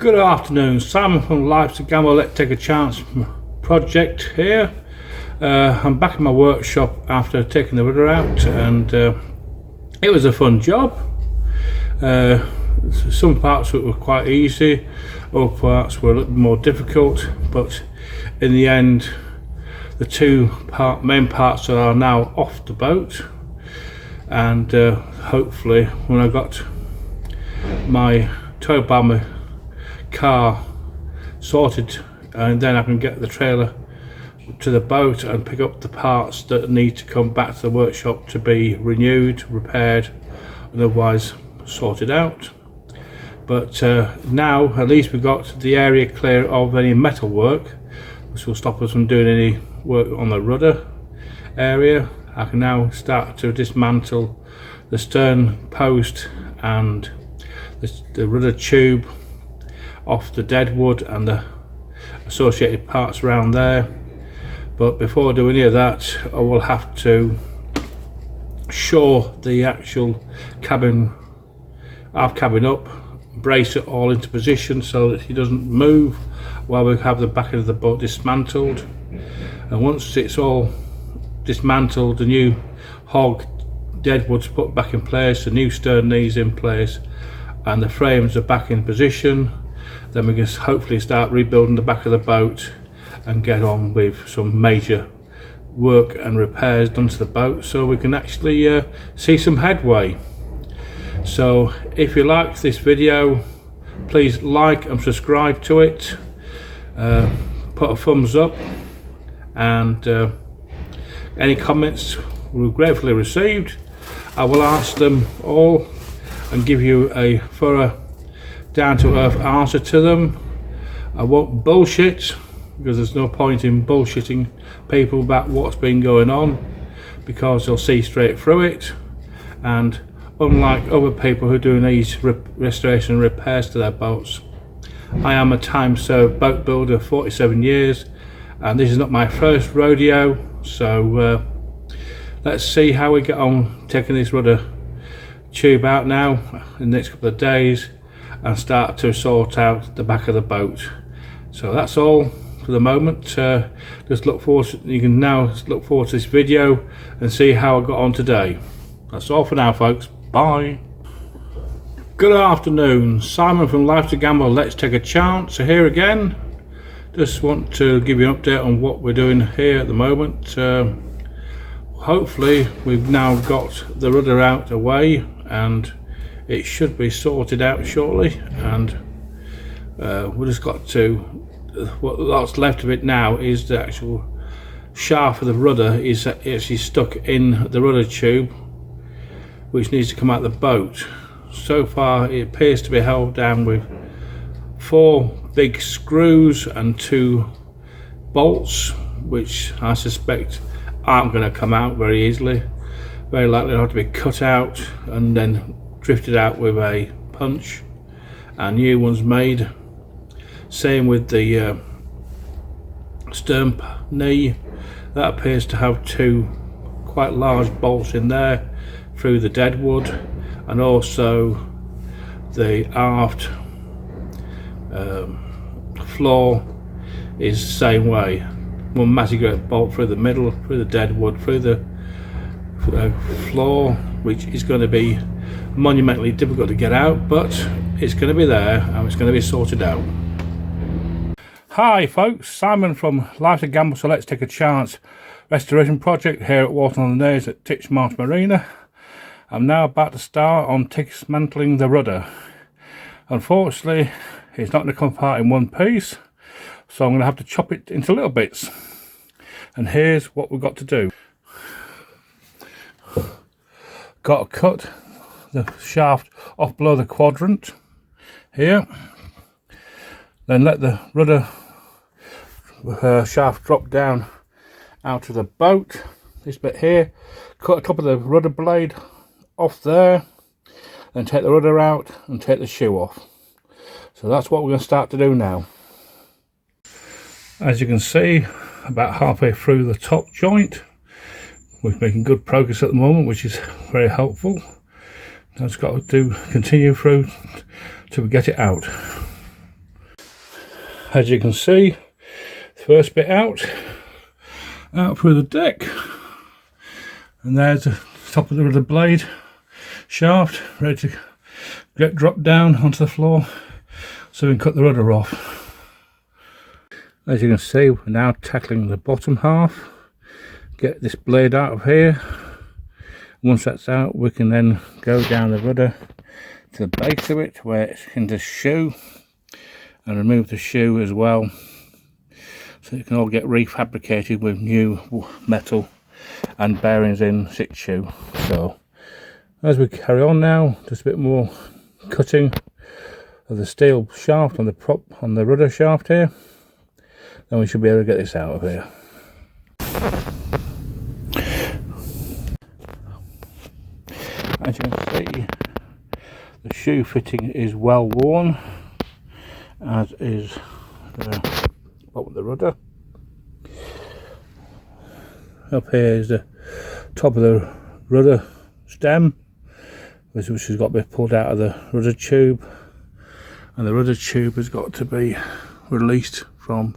Good afternoon, Simon from Life's a Gamble, Let's Take a Chance project here. I'm back in my workshop after taking the rudder out, and it was a fun job. Some parts of it were quite easy, other parts were a little more difficult, but in the end the main parts are now off the boat, and hopefully when I got my tow by my car sorted, and then I can get the trailer to the boat and pick up the parts that need to come back to the workshop to be renewed, repaired, and otherwise sorted out. But now at least we've got the area clear of any metal work, which will stop us from doing any work on the rudder area. I can now start to dismantle the stern post and the rudder tube off the dead wood and the associated parts around there. But before I do any of that, I will have to shore the actual cabin up, brace it all into position so that it doesn't move while we have the back of the boat dismantled. And once it's all dismantled, the new hog deadwood's put back in place, the new stern knees in place, and the frames are back in position, then we can hopefully start rebuilding the back of the boat and get on with some major work and repairs done to the boat so we can actually see some headway. So if you like this video, please like and subscribe to it, put a thumbs up, and any comments were gratefully received. I will answer them all and give you a thorough, down-to-earth answer to them. I won't bullshit, because there's no point in bullshitting people about what's been going on, because they'll see straight through it. And unlike other people who are doing these restoration and repairs to their boats, I am a time-served boat builder, 47 years, and this is not my first rodeo. So let's see how we get on taking this rudder tube out now in the next couple of days and start to sort out the back of the boat. So that's all for the moment. Just look forward to, you can now look forward to this video and see how I got on today. That's all for now, folks. Bye. Good afternoon, Simon from Life's a Gamble, Let's Take a Chance here again. Just want to give you an update on what we're doing here at the moment. Hopefully we've now got the rudder out away and it should be sorted out shortly, and we just got to, what's left of it now is the actual shaft of the rudder is actually stuck in the rudder tube, which needs to come out of the boat. So far it appears to be held down with 4 big screws and 2 bolts, which I suspect aren't going to come out very easily. Very likely they'll have to be cut out and then drifted out with a punch and new ones made. Same with the stern knee, that appears to have 2 quite large bolts in there through the dead wood, and also the aft floor is the same way. One massive great bolt through the middle, through the dead wood, through the floor, which is going to be monumentally difficult to get out, but it's going to be there and it's going to be sorted out. Hi folks, Simon from Life's a Gamble, so Let's Take a Chance restoration project here at Walton-on-the-Naze at Titchmarsh Marina. I'm now about to start on dismantling the rudder. Unfortunately, it's not going to come apart in one piece, so I'm going to have to chop it into little bits. And here's what we've got to do. Got to cut the shaft off below the quadrant here, then let the rudder shaft drop down out of the boat, this bit here, cut the top of the rudder blade off there, then take the rudder out and take the shoe off. So that's what we're going to start to do now. As you can see, about halfway through the top joint, we're making good progress at the moment, which is very helpful. I've got to continue through till we get it out. as you can see, the first bit out through the deck, and there's the top of the rudder blade shaft ready to get dropped down onto the floor so we can cut the rudder off. As you can see, we're now tackling the bottom half. Get this blade out of here. Once that's out, we can then go down the rudder to the base of it where it's in the shoe, and remove the shoe as well, so it can all get refabricated with new metal and bearings in situ. So as we carry on now, just a bit more cutting of the steel shaft on the prop on the rudder shaft here, then we should be able to get this out of here. As you can see, the shoe fitting is well worn, as is the bottom of the rudder. Up here is the top of the rudder stem, which has got to be pulled out of the rudder tube, and the rudder tube has got to be released from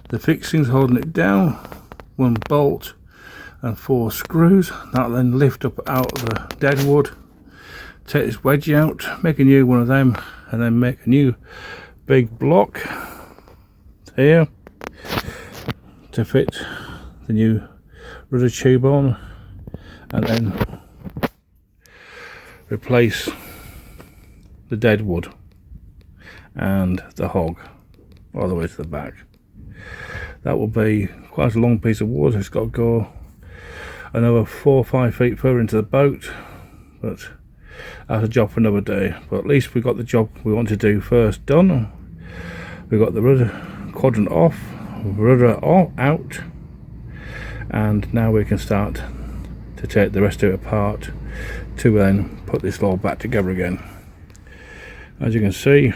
the fixings holding it down. One bolt and 4 screws. That'll then lift up out of the dead wood, take this wedge out, make a new one of them, and then make a new big block here to fit the new rudder tube on, and then replace the dead wood and the hog all the way to the back. That will be quite a long piece of wood. It's got to go another 4 or 5 feet further into the boat, but that's a job for another day. But at least we got the job we want to do first done. We got the rudder quadrant off, rudder out, and now we can start to take the rest of it apart to then put this all back together again. As you can see, a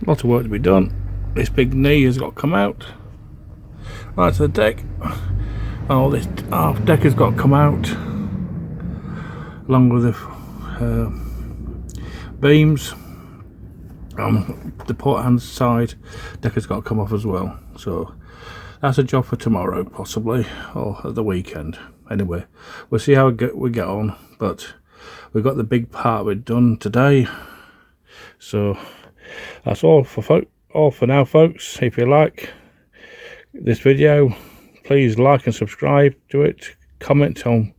lot of work to be done. This big knee has got to come out right to the deck. Oh, this half deck has got to come out along with the beams. The port hand side deck has got to come off as well. So that's a job for tomorrow, possibly, or at the weekend. Anyway, we'll see how we get on, but we got the big part of it done today. So that's all for now, folks. If you like this video, please like and subscribe to it. Comment on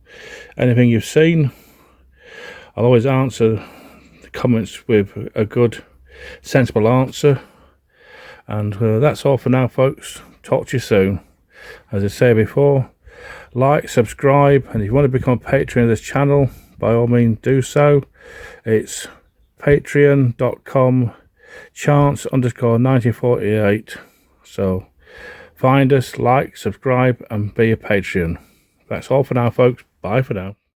anything you've seen. I'll always answer the comments with a good, sensible answer. And that's all for now, folks. Talk to you soon. As I say before, like, subscribe, and if you want to become a patron of this channel, by all means do so. It's patreon.com/chance_1948. So find us, like, subscribe, and be a Patreon. That's all for now, folks. Bye for now.